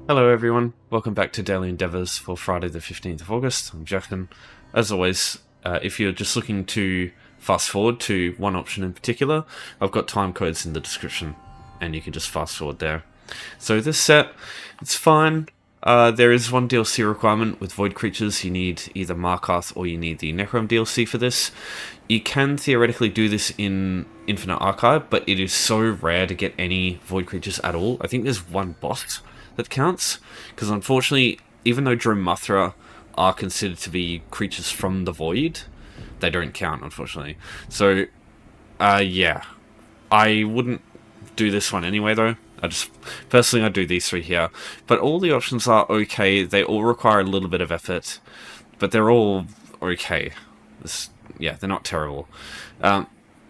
Hello everyone, welcome back to Daily Endeavours for Friday the 15th of August. I'm Jackson. As always, if you're just looking to fast forward to one option in particular, I've got timecodes in the description and you can just fast forward there. So this set, it's fine. There is one DLC requirement with void creatures. You need either Markarth or you need the Necrom DLC for this. You can theoretically do this in Infinite Archive, but it is so rare to get any void creatures at all. I think there's one boss that counts, because unfortunately, even though Dromothra are considered to be creatures from the void, they don't count, unfortunately. So, yeah, I wouldn't do this one anyway, though. Personally, I do these three here, but all the options are okay. They all require a little bit of effort, but they're all okay. Yeah, they're not terrible.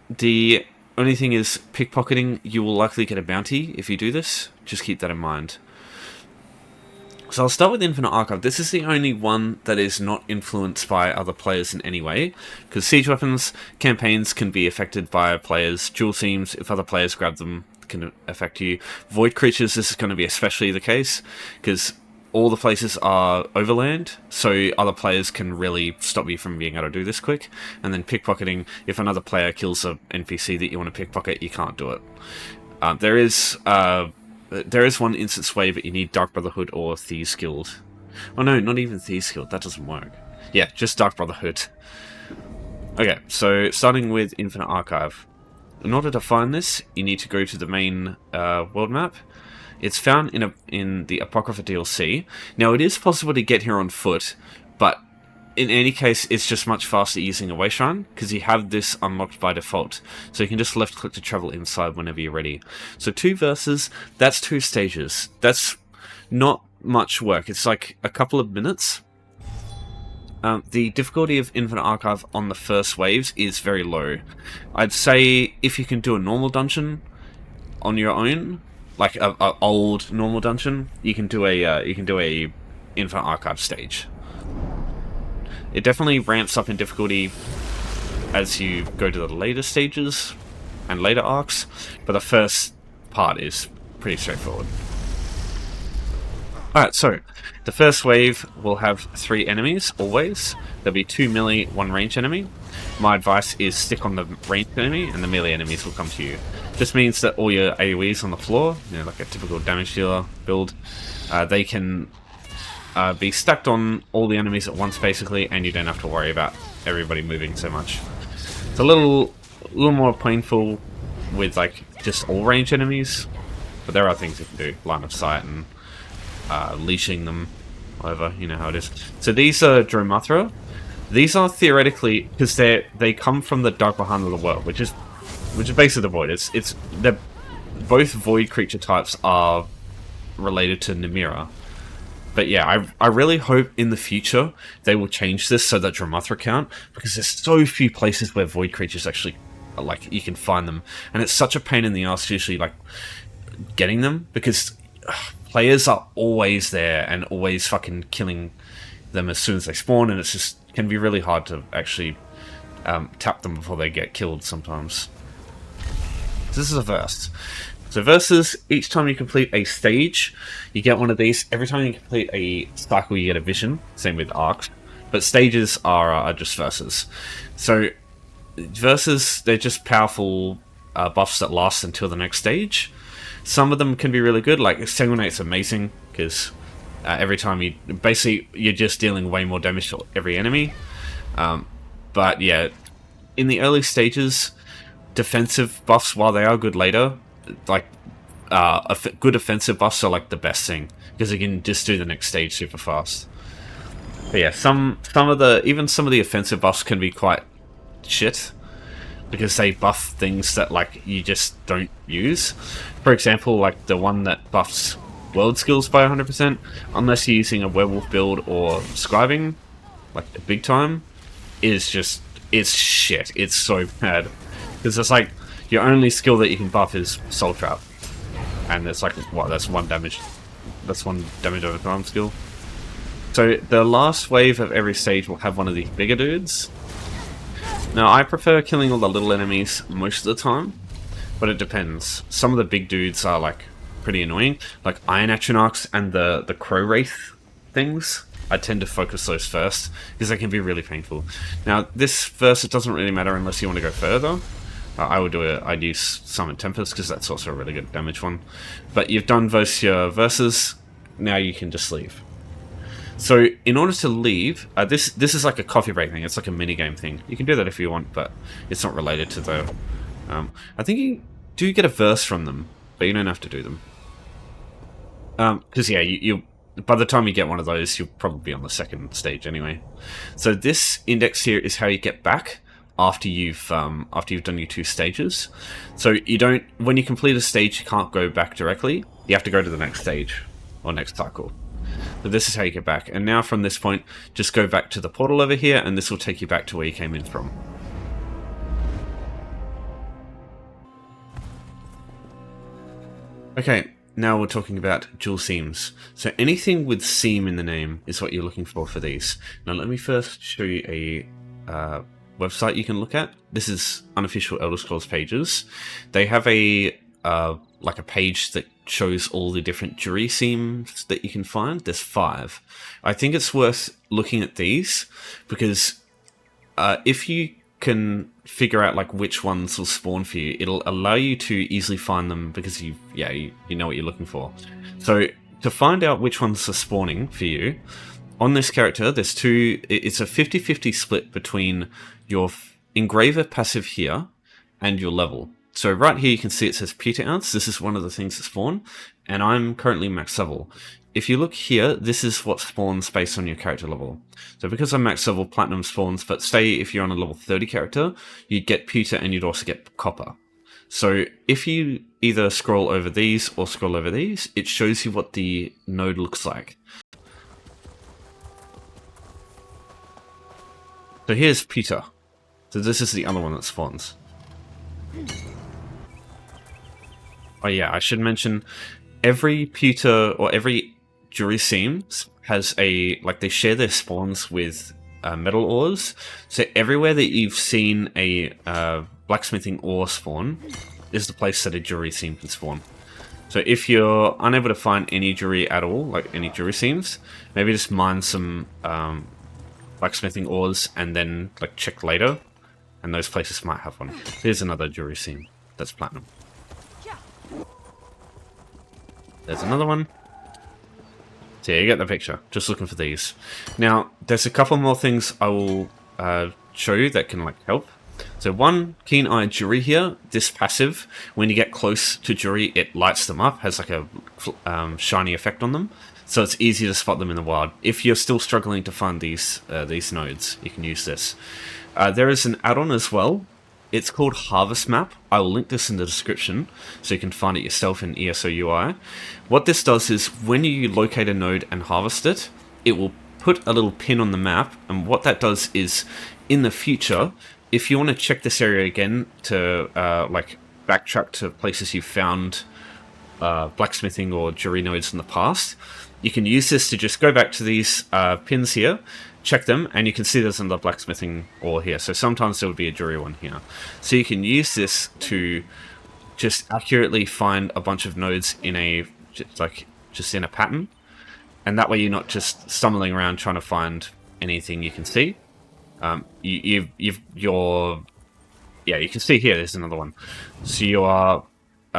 The only thing is, pickpocketing, you will likely get a bounty if you do this. Just keep that in mind. So I'll start with Infinite Archive. This is the only one that is not influenced by other players in any way, because siege weapons, campaigns can be affected by players. Dual themes, if other players grab them, can affect you. Void creatures, this is going to be especially the case, because all the places are overland, so other players can really stop you from being able to do this quick. And then pickpocketing, if another player kills an NPC that you want to pickpocket, you can't do it. There is one instance wave, but you need Dark Brotherhood or Thieves Guild. Oh no, not even Thieves Guild, that doesn't work. Yeah, just Dark Brotherhood. Okay, so starting with Infinite Archive. In order to find this, you need to go to the main world map. It's found in the Apocrypha DLC. Now, it is possible to get here on foot, but in any case, it's just much faster using a way shrine, because you have this unlocked by default. So you can just left click to travel inside whenever you're ready. So 2 verses, that's 2 stages. That's not much work. It's like a couple of minutes. The difficulty of Infinite Archive on the first waves is very low. I'd say if you can do a normal dungeon on your own, like a old normal dungeon, you can do a Infinite Archive stage. It definitely ramps up in difficulty as you go to the later stages and later arcs, but the first part is pretty straightforward. Alright, so the first wave will have 3 enemies, always. There'll be 2 melee, 1 range enemy. My advice is stick on the ranged enemy, and the melee enemies will come to you. This means that all your AoEs on the floor, like a typical damage dealer build, they can be stacked on all the enemies at once, basically, and you don't have to worry about everybody moving so much. It's a little more painful with like just all range enemies, but there are things you can do, line of sight and leashing them, whatever, you know how it is. So these are Dromothra. These are theoretically, because they come from the dark behind of the world, which is basically the void. They're both void creature types are related to Nimira. But yeah, I really hope in the future they will change this so that Dromothra count, because there's so few places where void creatures actually, like, you can find them, and it's such a pain in the ass usually, like, getting them, because players are always there and always fucking killing them as soon as they spawn, and it's just can be really hard to actually tap them before they get killed sometimes. So this is a verse. So verses, each time you complete a stage, you get one of these. Every time you complete a cycle, you get a vision. Same with arcs. But stages are just verses. So verses, they're just powerful buffs that last until the next stage. Some of them can be really good. Like Sanguinate's amazing, because every time you're just dealing way more damage to every enemy. But yeah, in the early stages, defensive buffs, while they are good later, like good offensive buffs are like the best thing, because you can just do the next stage super fast. But yeah, some of the offensive buffs can be quite shit, because they buff things that like you just don't use. For example, like the one that buffs world skills by 100%, unless you're using a werewolf build or scribing, like the big time, it's shit. It's so bad, because it's like your only skill that you can buff is Soul Trap, and it's like, what, that's 1 damage. That's 1 damage over time skill. So the last wave of every stage will have one of these bigger dudes. Now I prefer killing all the little enemies most of the time, but it depends. Some of the big dudes are like pretty annoying. Like Iron Atronachs and the Crow Wraith things, I tend to focus those first, because they can be really painful. Now, this verse, it doesn't really matter unless you want to go further. I'd use Summon Tempest, because that's also a really good damage one. But you've done both your verses, now you can just leave. So, in order to leave, this is like a coffee break thing, it's like a minigame thing. You can do that if you want, but it's not related to the... I think you do get a verse from them, but you don't have to do them. Because, yeah, you by the time you get one of those, you'll probably be on the second stage anyway. So this index here is how you get back after you've done your 2 stages. So you don't, when you complete a stage, you can't go back directly. You have to go to the next stage or next cycle. So this is how you get back. And now from this point, just go back to the portal over here, and this will take you back to where you came in from. Okay. Now we're talking about dual seams. So anything with seam in the name is what you're looking for these. Now let me first show you a website you can look at. This is unofficial Elder Scrolls pages. They have a like a page that shows all the different jury seams that you can find. There's 5. I think it's worth looking at these because if you can figure out like which ones will spawn for you, it'll allow you to easily find them because you know what you're looking for. So to find out which ones are spawning for you, on this character there's 2, it's a 50-50 split between your engraver passive here and your level. So right here you can see it says Peter Ounce, this is one of the things that spawn, and I'm currently max level. If you look here, this is what spawns based on your character level. So because I'm max level, platinum spawns, but say if you're on a level 30 character, you'd get pewter and you'd also get copper. So if you either scroll over these or scroll over these, it shows you what the node looks like. So here's pewter. So this is the other one that spawns. Oh yeah, I should mention, every pewter or every jury seam has a, like, they share their spawns with metal ores. So everywhere that you've seen a blacksmithing ore spawn is the place that a jury seam can spawn. So if you're unable to find any jury at all, like any jury seams, maybe just mine some blacksmithing ores and then like check later, and those places might have one. Here's another jury seam that's platinum. There's another one. So yeah, you get the picture. Just looking for these. Now, there's a couple more things I will show you that can like help. So one, Keen-Eyed Jury here. This passive, when you get close to Jury, it lights them up, has like a shiny effect on them. So it's easy to spot them in the wild. If you're still struggling to find these nodes, you can use this. There is an add-on as well. It's called HarvestMap. I will link this in the description so you can find it yourself in ESO UI. What this does is when you locate a node and harvest it, it will put a little pin on the map, and what that does is in the future, if you want to check this area again to like backtrack to places you've found blacksmithing or jury nodes in the past, you can use this to just go back to these pins here, check them, and you can see there's another blacksmithing ore here. So sometimes there would be a jury one here. So you can use this to just accurately find a bunch of nodes in a just in a pattern, and that way you're not just stumbling around trying to find anything you can see. You can see here there's another one. So you are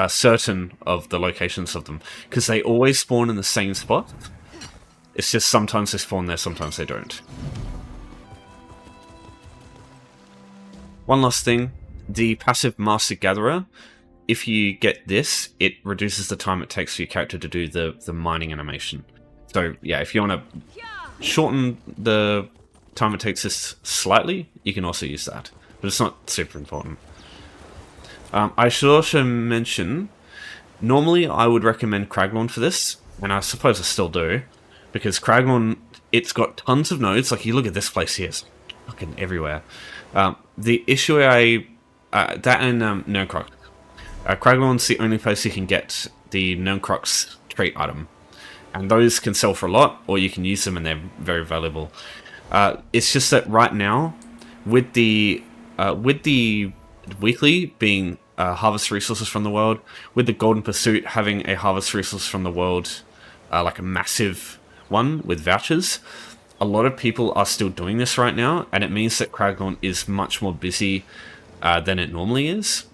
certain of the locations of them because they always spawn in the same spot. It's just sometimes they spawn there, sometimes they don't. One last thing, the passive Master Gatherer, if you get this, it reduces the time it takes for your character to do the mining animation. So yeah, if you want to shorten the time it takes this slightly, you can also use that. But it's not super important. I should also mention, normally I would recommend Craglorn for this, and I suppose I still do. Because Craglorn, it's got tons of nodes. Like, you look at this place here, it's fucking everywhere. The issue that and Nerncroc. Craglorn's the only place you can get the Nerncroc's trait item. And those can sell for a lot, or you can use them and they're very valuable. It's just that right now, with the weekly being harvest resources from the world. With the Golden Pursuit, having a harvest resource from the world, like a massive one with vouchers, a lot of people are still doing this right now, and it means that Kragnon is much more busy than it normally is.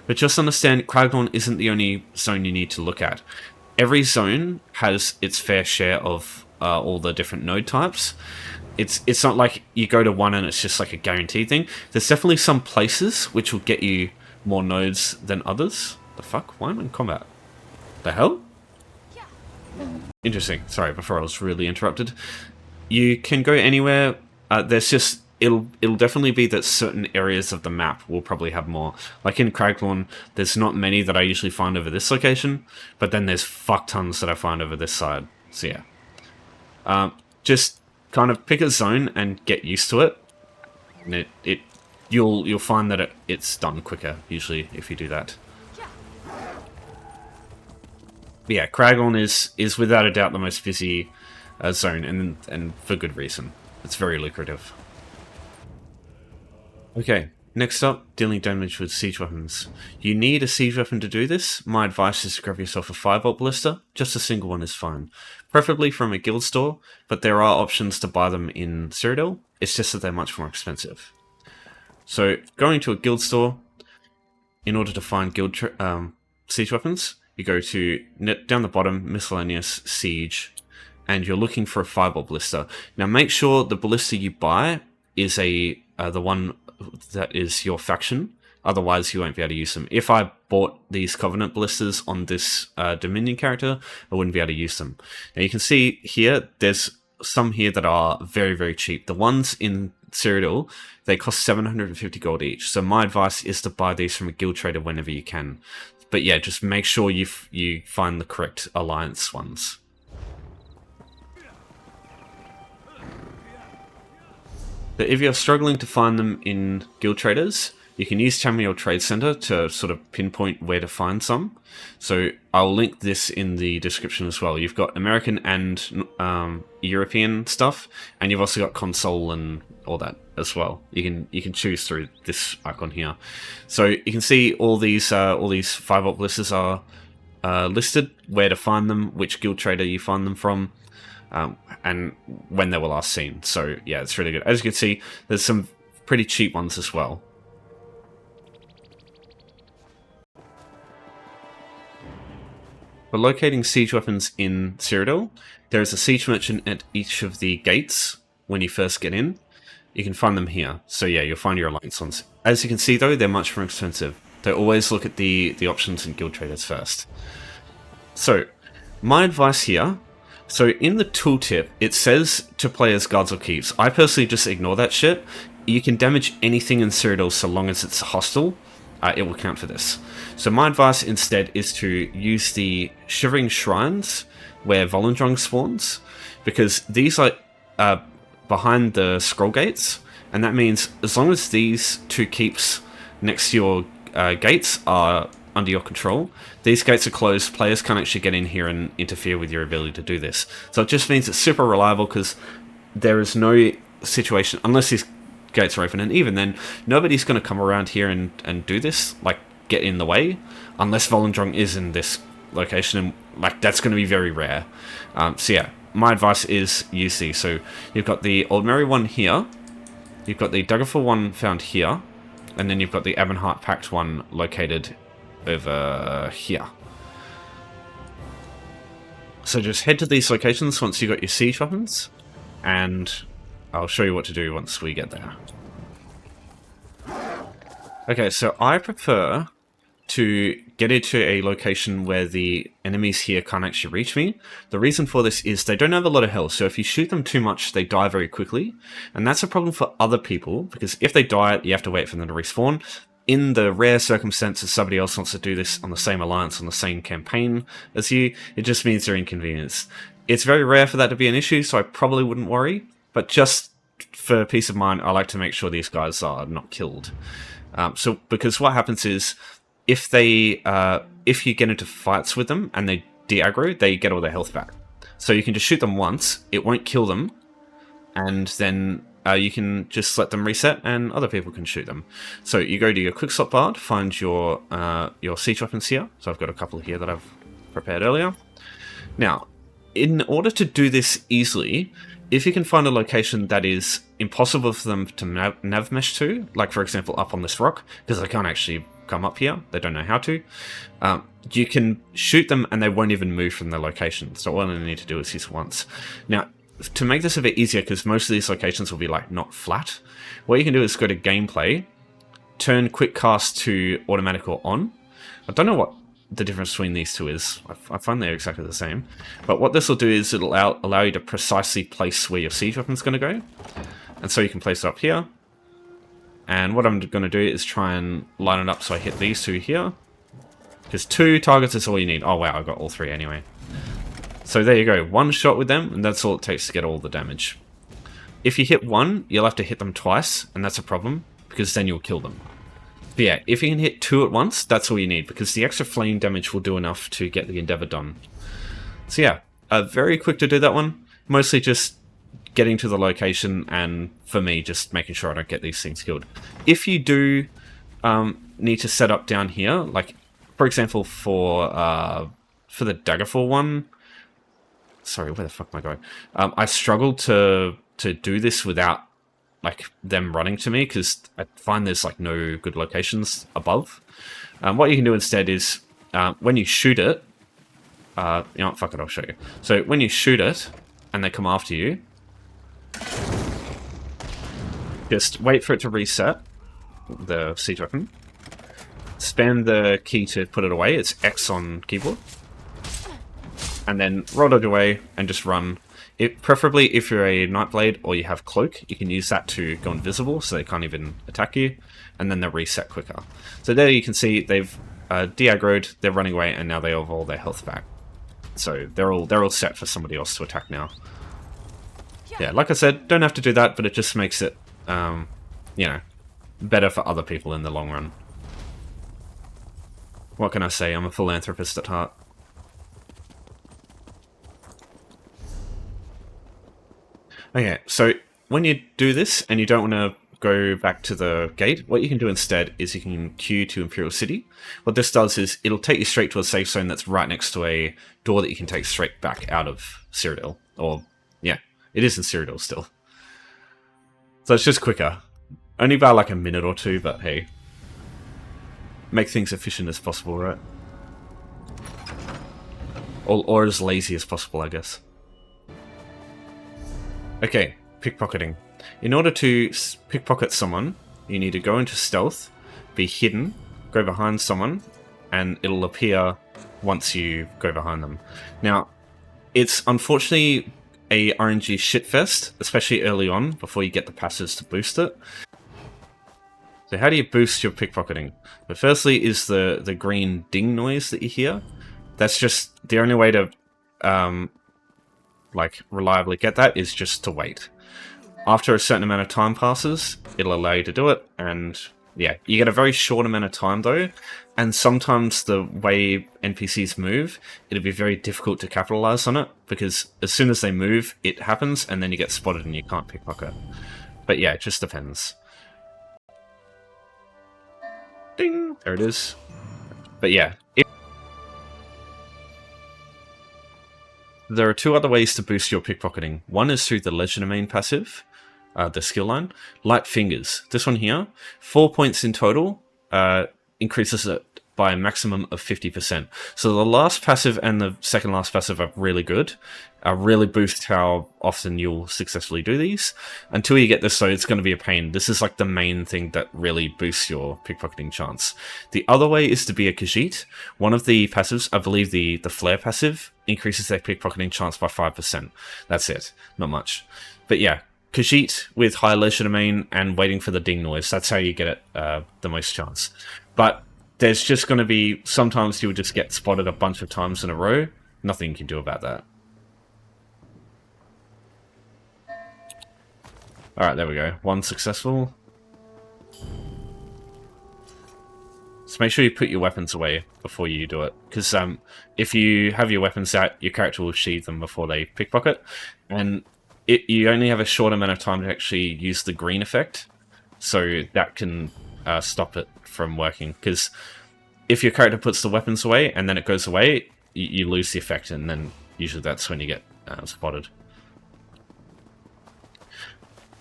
But just understand, Kragnon isn't the only zone you need to look at. Every zone has its fair share of all the different node types. It's not like you go to one and it's just like a guaranteed thing. There's definitely some places which will get you more nodes than others. The fuck? Why am I in combat? The hell? Interesting. Sorry, before I was really interrupted. You can go anywhere. There's just it'll definitely be that certain areas of the map will probably have more. Like in Kragnon, there's not many that I usually find over this location, but then there's fuck tons that I find over this side. So yeah, just kind of pick a zone and get used to it, and you'll find that it's done quicker usually if you do that. But yeah, Kragnon is without a doubt the most busy zone, and for good reason. It's very lucrative. Okay, next up, dealing damage with siege weapons. You need a siege weapon to do this. My advice is to grab yourself a 5-volt ballista. Just a single one is fine. Preferably from a guild store, but there are options to buy them in Cyrodiil. It's just that they're much more expensive. So, going to a guild store, in order to find guild siege weapons, you go to, down the bottom, miscellaneous siege, and you're looking for a 5-volt ballista. Now make sure the ballista you buy is the one that is your faction, otherwise you won't be able to use them. If I bought these Covenant ballistas on this Dominion character, I wouldn't be able to use them. Now you can see here, there's some here that are very, very cheap. The ones in Cyrodiil, they cost 750 gold each, so my advice is to buy these from a guild trader whenever you can. But yeah, just make sure you find the correct alliance ones. But if you're struggling to find them in guild traders, you can use Tamriel Trade Center to sort of pinpoint where to find some. So I'll link this in the description as well. You've got American and European stuff, and you've also got console and all that as well. You can choose through this icon here. So you can see all these 5-volt ballistas are listed, where to find them, which guild trader you find them from, and when they were last seen. So yeah, it's really good. As you can see, there's some pretty cheap ones as well. For locating siege weapons in Cyrodiil, there is a siege merchant at each of the gates when you first get in. You can find them here. So yeah, you'll find your alliance ones. As you can see though, they're much more expensive. They always look at the options in guild traders first. So, my advice here, so in the tooltip, it says to play as guards or keeps. I personally just ignore that shit. You can damage anything in Cyrodiil so long as it's hostile. It will count for this. So my advice instead is to use the Shivering Shrines where Volendrung spawns, because these are behind the scroll gates, and that means as long as these two keeps next to your gates are under your control, these gates are closed, players can't actually get in here and interfere with your ability to do this. So it just means it's super reliable, because there is no situation, unless these gates are open, and even then, nobody's going to come around here and do this, like, get in the way, unless Volendrung is in this location, and, like, that's going to be very rare. So yeah, my advice is use these. So you've got the Old Merry one here, you've got the Daggerful one found here, and then you've got the Ebonheart Pact one located over here. So just head to these locations once you've got your siege weapons, and I'll show you what to do once we get there. Okay, so I prefer to get into a location where the enemies here can't actually reach me. The reason for this is they don't have a lot of health, so if you shoot them too much, they die very quickly. And that's a problem for other people, because if they die, you have to wait for them to respawn. In the rare circumstances somebody else wants to do this on the same alliance, on the same campaign as you, it just means they're inconvenienced. It's very rare for that to be an issue, so I probably wouldn't worry. But just for peace of mind, I like to make sure these guys are not killed. Because what happens is, if you get into fights with them and they de-aggro, they get all their health back. So you can just shoot them once, it won't kill them, and then you can just let them reset and other people can shoot them. So you go to your quick slot bar to find your siege weapons here. So I've got a couple here that I've prepared earlier. Now, in order to do this easily, if you can find a location that is impossible for them to nav mesh to, like for example up on this rock, because they can't actually come up here, they don't know how to, you can shoot them and they won't even move from their location. So all they need to do is use once. Now, to make this a bit easier, because most of these locations will be like not flat, what you can do is go to gameplay, turn quick cast to automatic or on. I don't know what the difference between these two is. I find they're exactly the same. But what this will do is it'll allow you to precisely place where your siege weapon's going to go. And so you can place it up here. And what I'm going to do is try and line it up so I hit these two here. Because 2 targets is all you need. Oh wow, I got all 3 anyway. So there you go, 1 shot with them, and that's all it takes to get all the damage. If you hit 1, you'll have to hit them twice, and that's a problem, because then you'll kill them. But yeah, if you can hit 2 at once, that's all you need, because the extra flame damage will do enough to get the endeavor done. So yeah, very quick to do that one. Mostly just getting to the location, and for me, just making sure I don't get these things killed. If you do need to set up down here, like, for example, for the Daggerfall one, sorry, where the fuck am I going? I struggled to do this without like them running to me because I find there's like no good locations above. What you can do instead is when you shoot it, you know what, fuck it, I'll show you. So when you shoot it and they come after you, just wait for it to reset the siege weapon. Spam the key to put it away. It's X on keyboard. And then roll it away and just run. Preferably if you're a Nightblade or you have Cloak, you can use that to go invisible so they can't even attack you. And then they'll reset quicker. So there you can see they've de-aggroed, they're running away, and now they have all their health back. So they're all set for somebody else to attack now. Yeah, like I said, don't have to do that, but it just makes it, you know, better for other people in the long run. What can I say? I'm a philanthropist at heart. Okay, so when you do this and you don't want to go back to the gate, what you can do instead is you can queue to Imperial City. What this does is it'll take you straight to a safe zone that's right next to a door that you can take straight back out of Cyrodiil. Or, yeah, it is in Cyrodiil still. So it's just quicker. Only by like a minute or 2, but hey. Make things efficient as possible, right? Or as lazy as possible, I guess. Okay, pickpocketing. In order to pickpocket someone, you need to go into stealth, be hidden, go behind someone, and it'll appear once you go behind them. Now, it's unfortunately a RNG shitfest, especially early on, before you get the passives to boost it. So how do you boost your pickpocketing? But firstly is the green ding noise that you hear. That's just the only way to like reliably get that is just to wait. After a certain amount of time passes, it'll allow you to do it, and yeah, you get a very short amount of time though, and sometimes the way NPCs move, it'll be very difficult to capitalize on it, because as soon as they move, it happens, and then you get spotted and you can't pickpocket. But yeah, it just depends. Ding! There it is. But yeah, there are 2 other ways to boost your pickpocketing. One is through the Legerdemain passive, the skill line. Light Fingers. This one here, 4 points in total, increases it by a maximum of 50%. So the last passive and the second last passive are really good. Really boost how often you'll successfully do these. Until you get this though, it's going to be a pain. This is like the main thing that really boosts your pickpocketing chance. The other way is to be a Khajiit. One of the passives, I believe the Flare passive, increases their pickpocketing chance by 5%. That's it. Not much. But yeah, Khajiit with high Legerdemain and waiting for the ding noise. That's how you get it the most chance. But there's just going to be, sometimes you'll just get spotted a bunch of times in a row. Nothing you can do about that. Alright, there we go. 1 successful. So make sure you put your weapons away before you do it. Because if you have your weapons out, your character will sheathe them before they pickpocket. And you only have a short amount of time to actually use the green effect, so that can stop it from working. Because if your character puts the weapons away and then it goes away, you lose the effect, and then usually that's when you get spotted.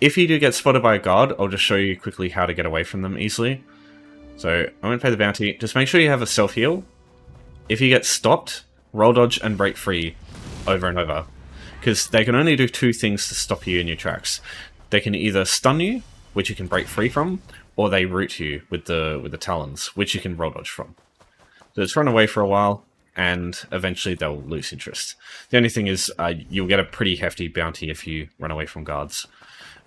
If you do get spotted by a guard, I'll just show you quickly how to get away from them easily. So I'm going to pay the bounty. Just make sure you have a self heal. If you get stopped, roll dodge and break free over and over. Because they can only do two things to stop you in your tracks. They can either stun you, which you can break free from, or they root you with the talons, which you can roll dodge from. So just run away for a while, and eventually they'll lose interest. The only thing is you'll get a pretty hefty bounty if you run away from guards.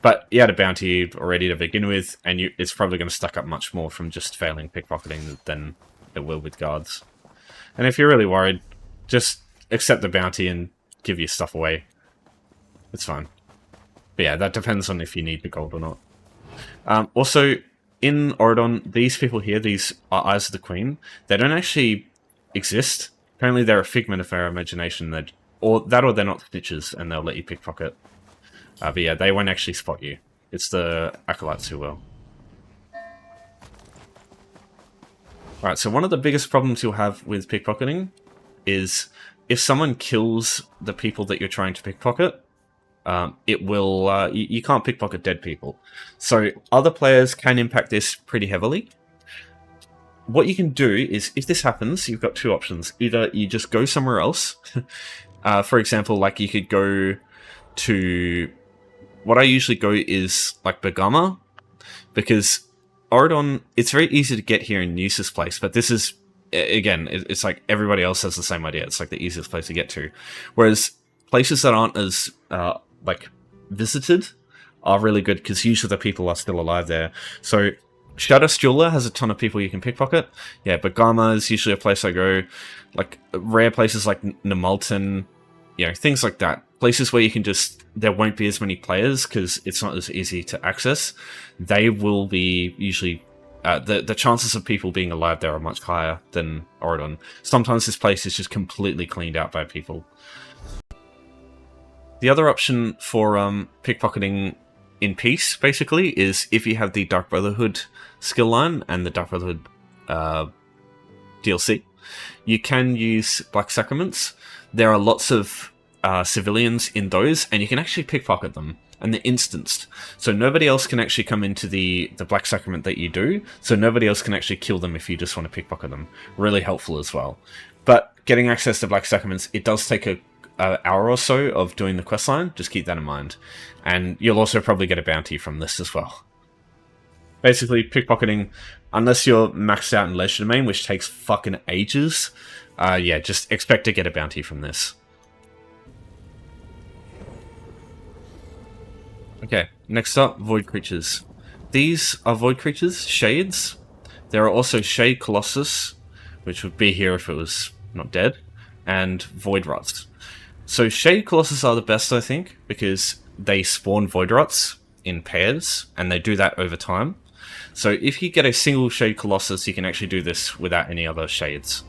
But you had a bounty already to begin with, and it's probably going to stack up much more from just failing pickpocketing than it will with guards. And if you're really worried, just accept the bounty and give your stuff away. It's fine. But yeah, that depends on if you need the gold or not. Also, in Auradon, these people here, these are Eyes of the Queen, they don't actually exist. Apparently they're a figment of our imagination, or they're not snitches, and they'll let you pickpocket. But yeah, they won't actually spot you. It's the acolytes who will. Alright, so one of the biggest problems you'll have with pickpocketing is if someone kills the people that you're trying to pickpocket, it will you can't pickpocket dead people. So other players can impact this pretty heavily. What you can do is, if this happens, you've got two options. Either you just go somewhere else. For example, like you could go to... What I usually go is like Bergama, because Auradon, it's very easy to get here and use this place, but this is, again, it's like everybody else has the same idea. It's like the easiest place to get to. Whereas places that aren't as like visited are really good, because usually the people are still alive there. So Shadowstula has a ton of people you can pickpocket. Yeah, Bergama is usually a place I go. Like rare places like Nemulton, you know, things like that. Places where you can just, there won't be as many players because it's not as easy to access. They will be usually, the chances of people being alive there are much higher than Auradon. Sometimes this place is just completely cleaned out by people. The other option for pickpocketing in peace, basically, is if you have the Dark Brotherhood skill line and the Dark Brotherhood DLC, you can use Black Sacraments. There are lots of civilians in those, and you can actually pickpocket them, and they're instanced. So nobody else can actually come into the Black Sacrament that you do, so nobody else can actually kill them if you just want to pickpocket them. Really helpful as well. But getting access to Black Sacraments, it does take an hour or so of doing the questline. Just keep that in mind. And you'll also probably get a bounty from this as well. Basically, pickpocketing, unless you're maxed out in Leisure Domain, which takes fucking ages, yeah, just expect to get a bounty from this. Okay, next up, Void Creatures. These are Void Creatures, Shades. There are also Shade Colossus, which would be here if it was not dead, and Void Rots. So Shade Colossus are the best, I think, because they spawn Void Rots in pairs, and they do that over time. So if you get a single Shade Colossus, you can actually do this without any other Shades.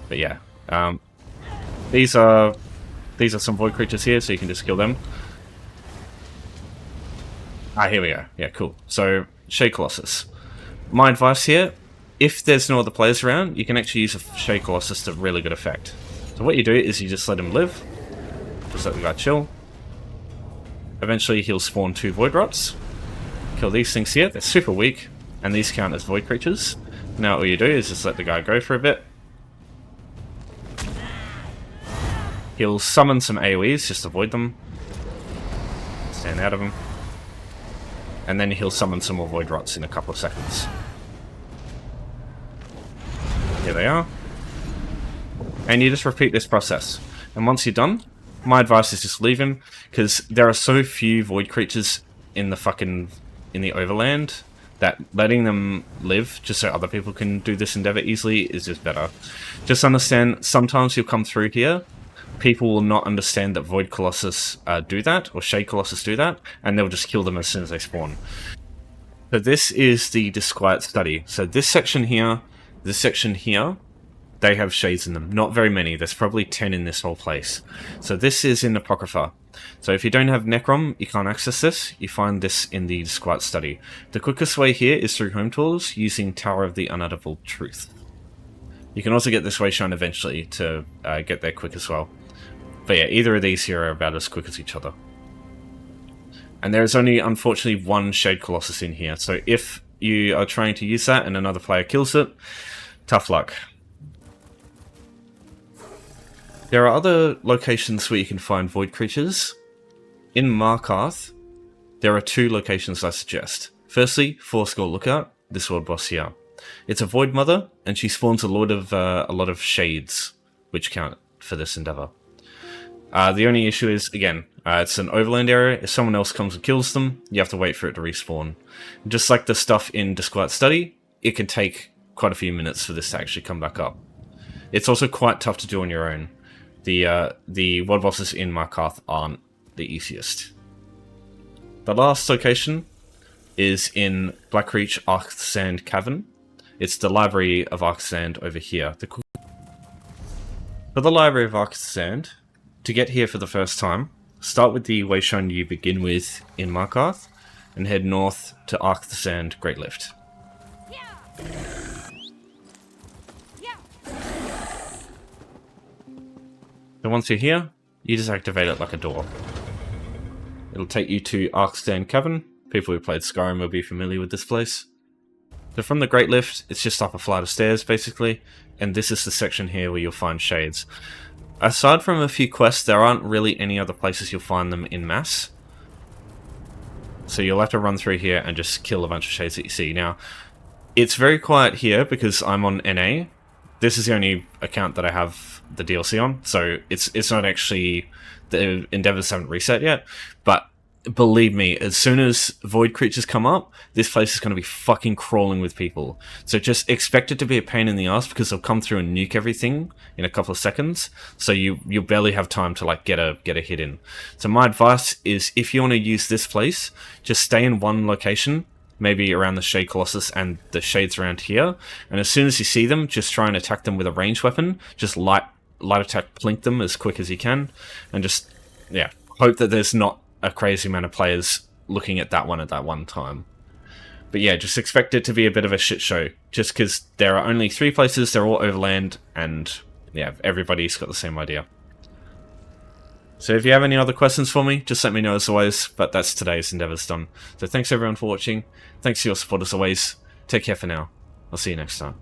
But yeah, these are some Void Creatures here, so you can just kill them. Ah, here we go. Yeah, cool. So, Shade Colossus. My advice here, if there's no other players around, you can actually use a Shade Colossus to really good effect. So what you do is you just let him live. Just let the guy chill. Eventually he'll spawn 2 Void Rots. Kill these things here. They're super weak, and these count as Void Creatures. Now all you do is just let the guy go for a bit. He'll summon some AoEs, just avoid them. Stand out of them. And then he'll summon some more Void Rots in a couple of seconds. Here they are. And you just repeat this process. And once you're done, my advice is just leave him, because there are so few Void Creatures in the Overland that letting them live, just so other people can do this endeavor easily, is just better. Just understand, sometimes you'll come through here, people will not understand that Void Colossus do that, or Shade Colossus do that, and they'll just kill them as soon as they spawn. So this is the Disquiet Study. So this section here, they have shades in them. Not very many. There's probably 10 in this whole place. So this is in Apocrypha. So if you don't have Necrom, you can't access this. You find this in the Squat Study. The quickest way here is through Home Tools using Tower of the Unutterable Truth. You can also get this way shown eventually to get there quick as well. But yeah, either of these here are about as quick as each other. And there is only, unfortunately, one Shade Colossus in here. So if you are trying to use that and another player kills it, tough luck. There are other locations where you can find void creatures. In Markarth, there are 2 locations I suggest. Firstly, Fourscore Lookout, this world boss here. It's a void mother, and she spawns a lot of shades, which count for this endeavor. The only issue is, again, it's an overland area. If someone else comes and kills them, you have to wait for it to respawn. Just like the stuff in Disquiet Study, it can take quite a few minutes for this to actually come back up. It's also quite tough to do on your own. The world bosses in Markarth aren't the easiest. The last location is in Blackreach Arcsand Cavern. It's the Library of Arcsand over here. For the Library of Arcsand, to get here for the first time, start with the way shown you begin with in Markarth, and head north to Arcsand Great Lift. So once you're here, you just activate it like a door. It'll take you to Arcsand Cavern. People who played Skyrim will be familiar with this place. So from the Great Lift, it's just up a flight of stairs, basically, and this is the section here where you'll find shades. Aside from a few quests, there aren't really any other places you'll find them in mass. So you'll have to run through here and just kill a bunch of shades that you see. Now, it's very quiet here because I'm on NA. This is the only account that I have the DLC on, so it's not actually... the endeavors haven't reset yet, but believe me, as soon as void creatures come up, this place is going to be fucking crawling with people. So just expect it to be a pain in the ass because they'll come through and nuke everything in a couple of seconds. So you'll barely have time to like get a hit in. So my advice is, if you want to use this place, just stay in one location, maybe around the Shade Colossus and the shades around here. And as soon as you see them, just try and attack them with a ranged weapon. Just light attack, plink them as quick as you can, and just, yeah, hope that there's not a crazy amount of players looking at that one at that one time. But yeah, just expect it to be a bit of a shit show, just because there are only 3 places, they're all overland, and yeah, everybody's got the same idea. So if you have any other questions for me, just let me know as always, but that's today's endeavors done. So thanks everyone for watching, thanks for your support as always, take care for now, I'll see you next time.